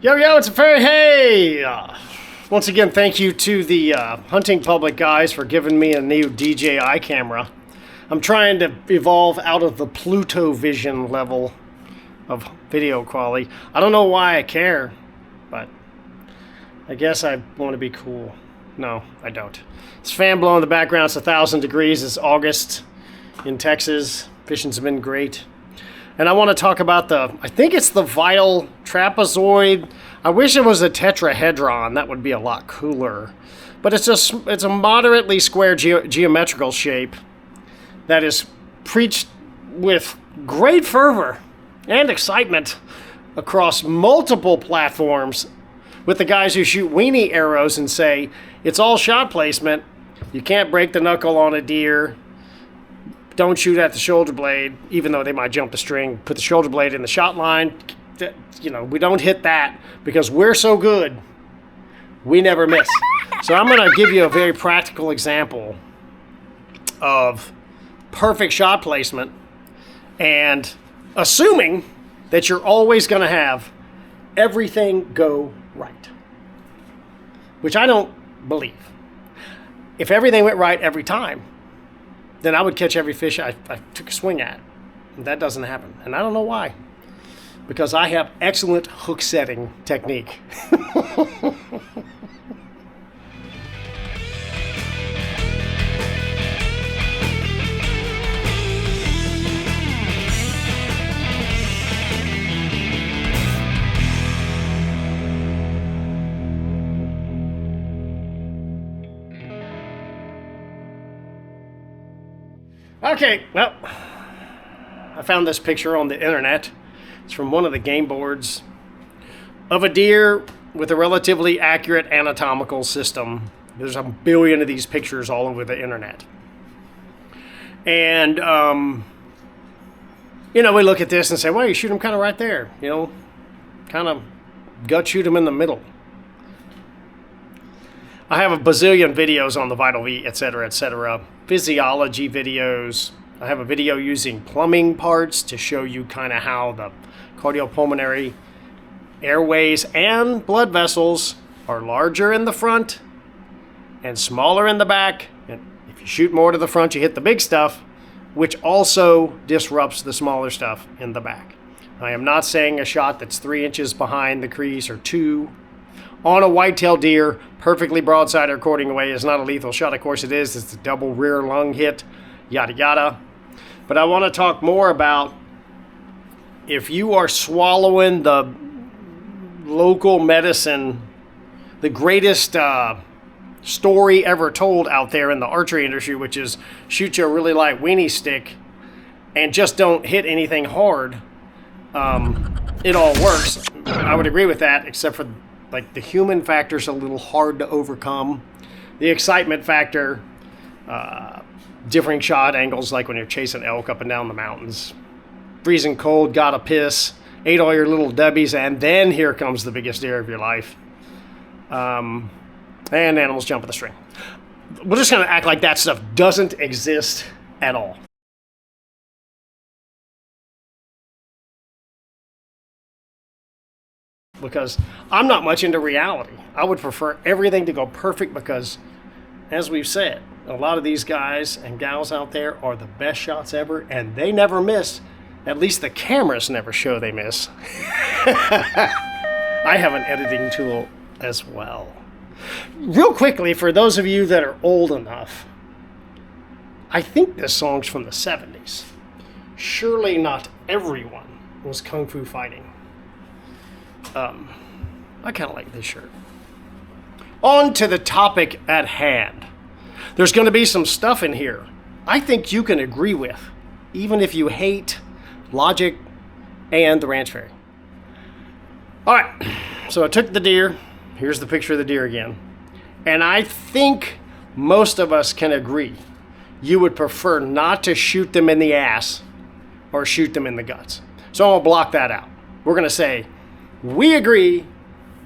Yo, it's a fairy. Hey! Once again, thank you to the Hunting Public guys for giving me a new DJI camera. I'm trying to evolve out of the Pluto Vision level of video quality. I don't know why I care, but I guess I want to be cool. No, I don't. It's fan blowing in the background. It's 1,000 degrees. It's August in Texas. Fishing's been great. And I want to talk about I think it's the Vital trapezoid. I wish it was a tetrahedron. That would be a lot cooler. But it's a moderately square geometrical shape that is preached with great fervor and excitement across multiple platforms with the guys who shoot weenie arrows and say, it's all shot placement. You can't break the knuckle on a deer. Don't shoot at the shoulder blade, even though they might jump the string. Put the shoulder blade in the shot line. We don't hit that because we're so good. We never miss. So I'm going to give you a very practical example of perfect shot placement and assuming that you're always going to have everything go right, which I don't believe. If everything went right every time, then I would catch every fish I took a swing at. That doesn't happen. And I don't know why. Because I have excellent hook setting technique. Okay, well, I found this picture on the internet. It's from one of the game boards of a deer with a relatively accurate anatomical system. There's a billion of these pictures all over the internet. And, we look at this and say, well, you shoot him kind of right there. Kind of gut shoot him in the middle. I have a bazillion videos on the Vital V, etc., physiology videos. I have a video using plumbing parts to show you kind of how the cardiopulmonary airways and blood vessels are larger in the front and smaller in the back. And if you shoot more to the front, you hit the big stuff, which also disrupts the smaller stuff in the back. I am not saying a shot that's 3 inches behind the crease or 2 on a whitetail deer, perfectly broadside or quartering away, is not a lethal shot. Of course it is. It's a double rear lung hit, yada yada. But I want to talk more about if you are swallowing the local medicine, the greatest story ever told out there in the archery industry, which is shoot you a really light weenie stick and just don't hit anything hard, it all works. I would agree with that, except for the human factor's a little hard to overcome. The excitement factor, differing shot angles, like when you're chasing elk up and down the mountains. Freezing cold, gotta piss, ate all your little dubbies, and then here comes the biggest deer of your life. And animals jumping the string. We're just gonna act like that stuff doesn't exist at all. Because I'm not much into reality. I would prefer everything to go perfect because, as we've said, a lot of these guys and gals out there are the best shots ever, and they never miss. At least the cameras never show they miss. I have an editing tool as well. Real quickly, for those of you that are old enough, I think this song's from the 70s. Surely not everyone was kung fu fighting. I kind of like this shirt. On to the topic at hand. There's going to be some stuff in here I think you can agree with, even if you hate logic and the ranch fairy. All right, so I took the deer. Here's the picture of the deer again. And I think most of us can agree you would prefer not to shoot them in the ass or shoot them in the guts. So I'm going to block that out. We're going to say, we agree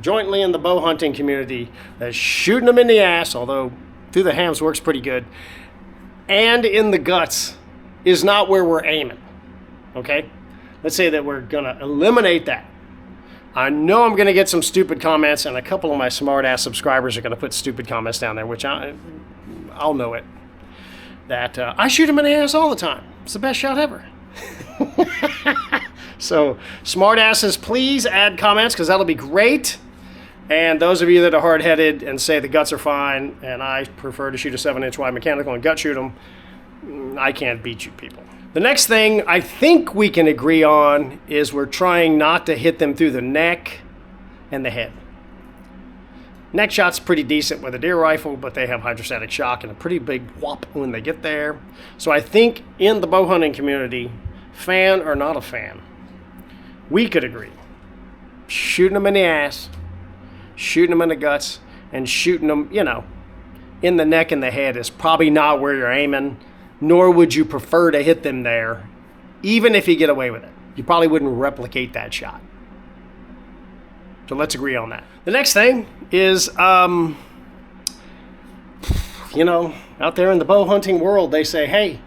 jointly in the bow hunting community that shooting them in the ass, although through the hams works pretty good, and in the guts is not where we're aiming. Okay? Let's say that we're going to eliminate that. I know I'm going to get some stupid comments, and a couple of my smart-ass subscribers are going to put stupid comments down there, which I'll know it. That I shoot him in the ass all the time. It's the best shot ever. So, smartasses, please add comments, because that'll be great. And those of you that are hard-headed and say the guts are fine, and I prefer to shoot a 7-inch wide mechanical and gut shoot them, I can't beat you people. The next thing I think we can agree on is we're trying not to hit them through the neck and the head. Neck shot's pretty decent with a deer rifle, but they have hydrostatic shock and a pretty big whop when they get there. So I think in the bow hunting community, fan or not a fan, we could agree. Shooting them in the ass, shooting them in the guts, and shooting them, you know, in the neck and the head is probably not where you're aiming, nor would you prefer to hit them there, even if you get away with it. You probably wouldn't replicate that shot. So let's agree on that. The next thing is, you know, out there in the bow hunting world, they say, hey,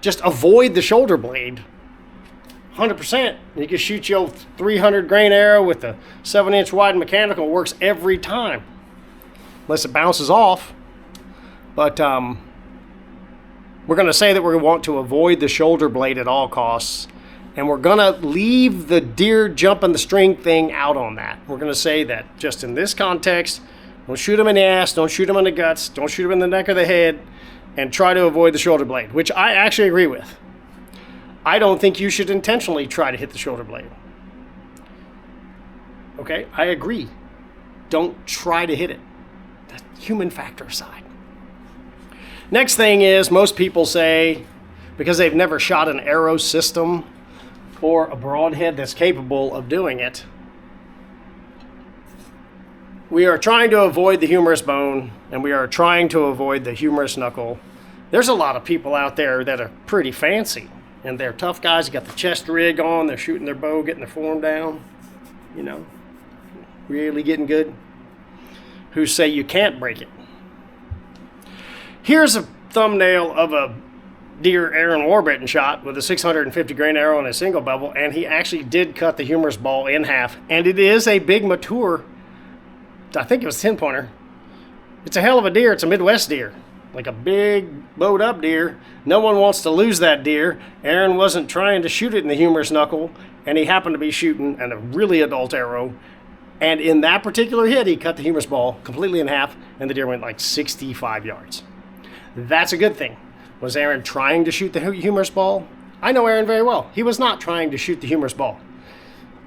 just avoid the shoulder blade. 100%. You can shoot your 300 grain arrow with a 7-inch wide mechanical. Works every time, unless it bounces off. But we're going to say that we want to avoid the shoulder blade at all costs. And we're going to leave the deer jumping the string thing out on that. We're going to say that just in this context, don't shoot them in the ass, don't shoot them in the guts, don't shoot them in the neck or the head, and try to avoid the shoulder blade, which I actually agree with. I don't think you should intentionally try to hit the shoulder blade. Okay, I agree. Don't try to hit it. That's human factor aside. Next thing is, most people say, because they've never shot an arrow system or a broadhead that's capable of doing it, we are trying to avoid the humerus bone, and we are trying to avoid the humerus knuckle. There's a lot of people out there that are pretty fancy, and they're tough guys. You got the chest rig on, they're shooting their bow, getting their form down, you know, really getting good, who say you can't break it. Here's a thumbnail of a deer Aaron Warburton shot with a 650 grain arrow and a single bevel, and he actually did cut the humerus ball in half, and it is a big mature, I think it was 10-pointer. It's a hell of a deer. It's a Midwest deer, like a big bowed up deer. No one wants to lose that deer. Aaron wasn't trying to shoot it in the humerus knuckle, and he happened to be shooting a really adult arrow, and in that particular hit he cut the humerus ball completely in half, and the deer went like 65 yards. That's a good thing. Was Aaron trying to shoot the humerus ball? I know Aaron very well. He was not trying to shoot the humerus ball.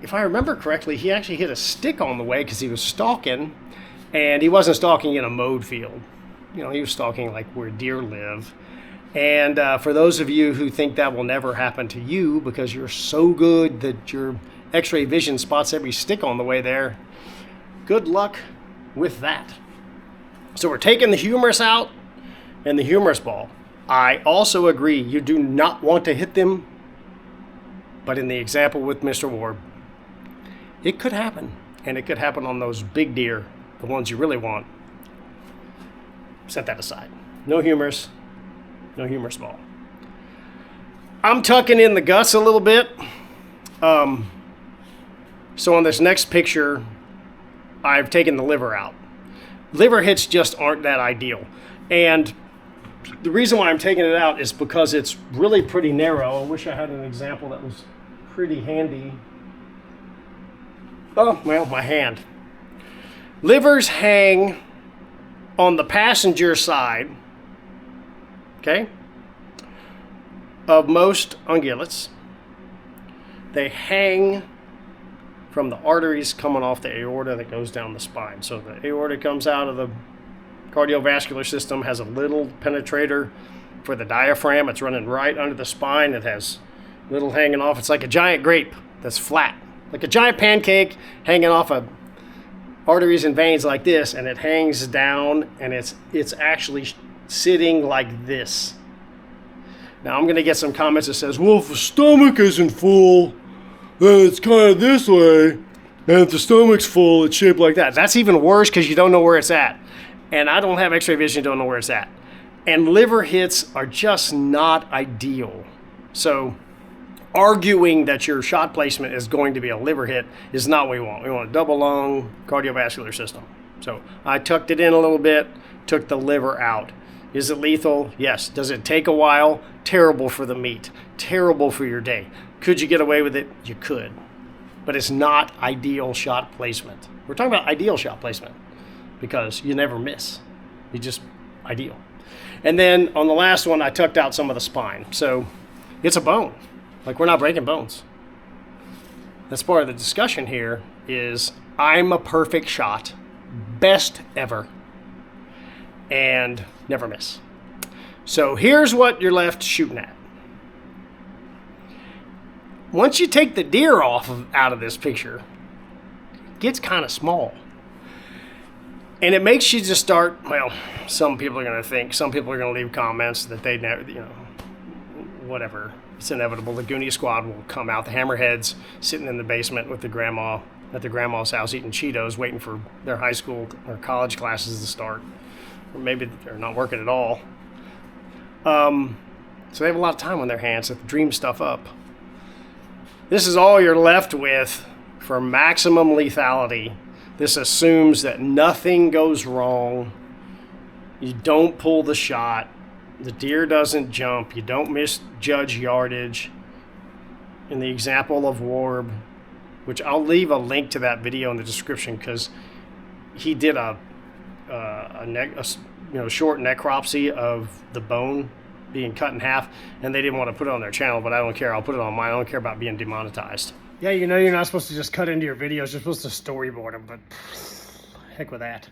If I remember correctly, he actually hit a stick on the way because he was stalking, and he wasn't stalking in a mowed field. You know, he was stalking like where deer live. And for those of you who think that will never happen to you because you're so good that your X-ray vision spots every stick on the way there, good luck with that. So we're taking the humerus out and the humerus ball. I also agree you do not want to hit them, but in the example with Mr. Ward, it could happen, and it could happen on those big deer, the ones you really want. Set that aside. No humerus ball. I'm tucking in the guts a little bit. So on this next picture, I've taken the liver out. Liver hits just aren't that ideal, and the reason why I'm taking it out is because it's really pretty narrow. I wish I had an example that was pretty handy. Oh, well, my hand. Livers hang on the passenger side, okay, of most ungulates. They hang from the arteries coming off the aorta that goes down the spine. So the aorta comes out of the cardiovascular system, has a little penetrator for the diaphragm. It's running right under the spine. It has little hanging off. It's like a giant grape that's flat, like a giant pancake hanging off of arteries and veins like this, and it hangs down, and it's actually sitting like this. Now I'm going to get some comments that says, well, if the stomach isn't full, then it's kind of this way, and if the stomach's full, it's shaped like that. That's even worse because you don't know where it's at. And I don't have X-ray vision, don't know where it's at. And liver hits are just not ideal. So arguing that your shot placement is going to be a liver hit is not what we want. We want a double lung cardiovascular system. So I tucked it in a little bit, took the liver out. Is it lethal? Yes. Does it take a while? Terrible for the meat. Terrible for your day. Could you get away with it? You could. But it's not ideal shot placement. We're talking about ideal shot placement because you never miss. You just ideal. And then on the last one, I tucked out some of the spine. So it's a bone. Like, we're not breaking bones. That's part of the discussion here is I'm a perfect shot, best ever, and never miss. So here's what you're left shooting at. Once you take the deer out of this picture, it gets kind of small. And it makes you just start, well, some people are going to think, some people are going to leave comments that they never, whatever. It's inevitable. The Goonie squad will come out. The hammerheads sitting in the basement with the grandma at the grandma's house eating Cheetos, waiting for their high school or college classes to start. Or maybe they're not working at all. So they have a lot of time on their hands to dream stuff up. This is all you're left with for maximum lethality. This assumes that nothing goes wrong. You don't pull the shot. The deer doesn't jump. You don't misjudge yardage. In the example of Warb, which I'll leave a link to that video in the description because he did a short necropsy of the bone being cut in half, and they didn't want to put it on their channel, but I don't care. I'll put it on mine. I don't care about being demonetized. Yeah, you're not supposed to just cut into your videos. You're supposed to storyboard them, but heck with that.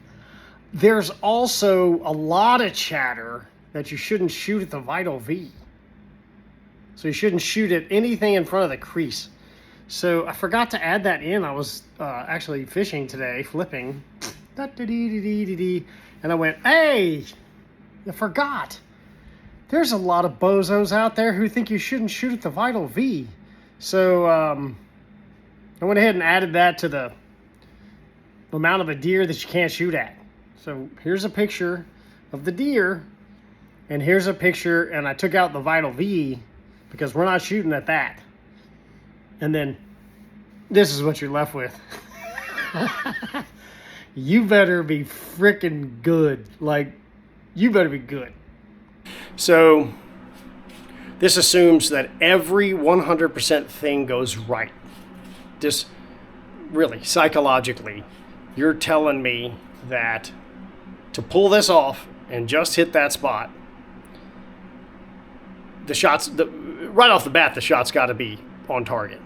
There's also a lot of chatter that you shouldn't shoot at the Vital V. So you shouldn't shoot at anything in front of the crease. So I forgot to add that in. I was actually fishing today, flipping. And I went, hey, I forgot. There's a lot of bozos out there who think you shouldn't shoot at the Vital V. So I went ahead and added that to the amount of a deer that you can't shoot at. So here's a picture of the deer, and here's a picture, and I took out the Vital V because we're not shooting at that. And then this is what you're left with. You better be freaking good. Like, you better be good. So this assumes that every 100% thing goes right. Just really, psychologically, you're telling me that to pull this off and just hit that spot, right off the bat, the shot's got to be on target.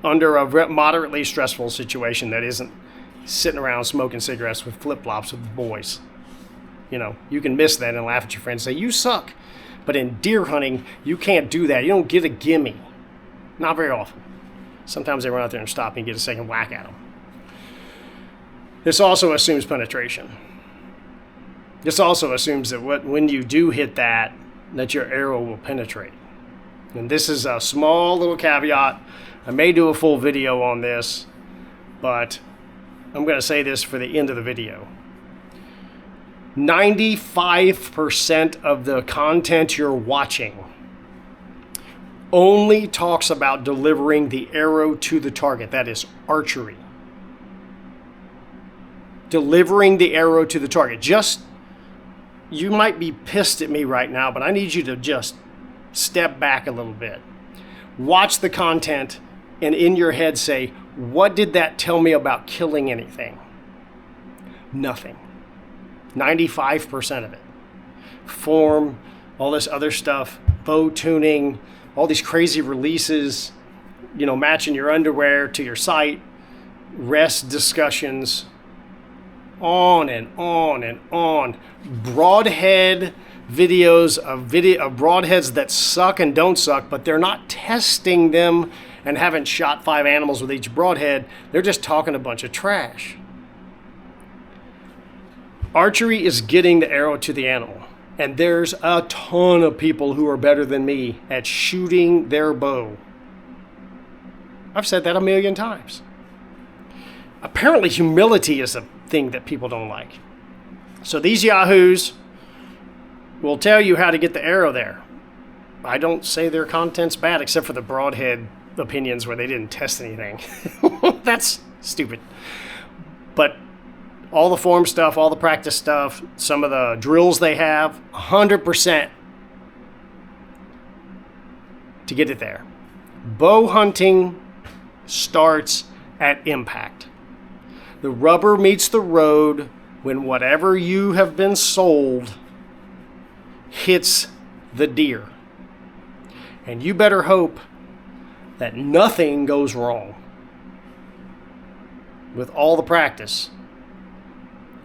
Under a moderately stressful situation that isn't sitting around smoking cigarettes with flip-flops with the boys. You can miss that and laugh at your friends and say, you suck. But in deer hunting, you can't do that. You don't get a gimme. Not very often. Sometimes they run out there and stop and get a second whack at them. This also assumes penetration. This also assumes that when you do hit that your arrow will penetrate. And this is a small little caveat. I may do a full video on this, but I'm going to say this for the end of the video. 95% of the content you're watching only talks about delivering the arrow to the target. That is archery. Delivering the arrow to the target. You might be pissed at me right now, but I need you to just step back a little bit. Watch the content and in your head say, what did that tell me about killing anything? Nothing. 95% of it. Form, all this other stuff, bow tuning, all these crazy releases, matching your underwear to your sight, rest discussions, on and on and on. Broadhead videos of broadheads that suck and don't suck, but they're not testing them and haven't shot 5 animals with each broadhead. They're just talking a bunch of trash. Archery is getting the arrow to the animal. And there's a ton of people who are better than me at shooting their bow. I've said that a million times. Apparently humility is a thing that people don't like. So these yahoos will tell you how to get the arrow there. I don't say their content's bad, except for the broadhead opinions where they didn't test anything. That's stupid. But all the form stuff, all the practice stuff, some of the drills they have, 100% to get it there. Bow hunting starts at impact. The rubber meets the road when whatever you have been sold hits the deer. And you better hope that nothing goes wrong with all the practice.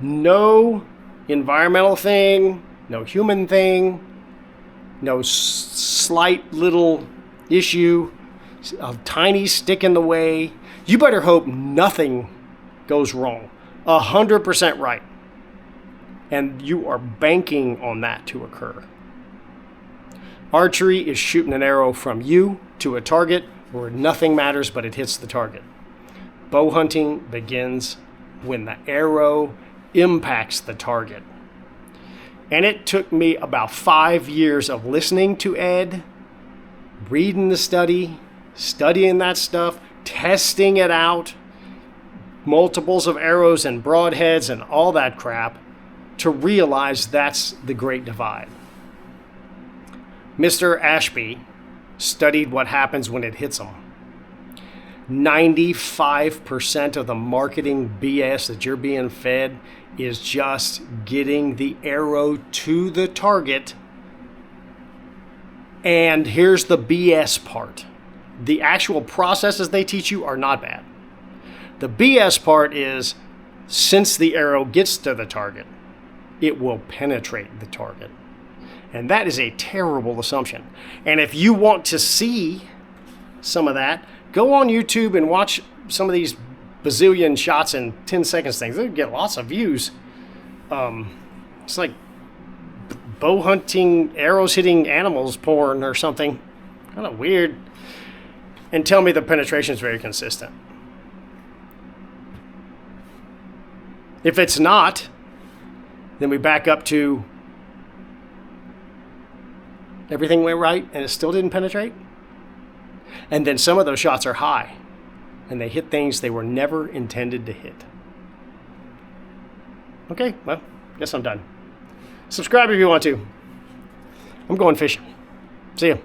No environmental thing, no human thing, no slight little issue, a tiny stick in the way. You better hope nothing goes wrong. 100% right. And you are banking on that to occur. Archery is shooting an arrow from you to a target where nothing matters but it hits the target. Bow hunting begins when the arrow impacts the target. And it took me about 5 years of listening to Ed, reading the study, studying that stuff, testing it out, multiples of arrows and broadheads and all that crap, to realize that's the great divide. Mr. Ashby studied what happens when it hits them. 95% of the marketing BS that you're being fed is just getting the arrow to the target. And here's the BS part. The actual processes they teach you are not bad. The BS part is, since the arrow gets to the target, it will penetrate the target. And that is a terrible assumption. And if you want to see some of that, go on YouTube and watch some of these bazillion shots in 10 seconds things. They get lots of views. It's like bow hunting, arrows hitting animals porn or something. Kind of weird. And tell me the penetration is very consistent. If it's not, then we back up to everything went right and it still didn't penetrate. And then some of those shots are high and they hit things they were never intended to hit. Okay, well, guess I'm done. Subscribe if you want to. I'm going fishing. See ya.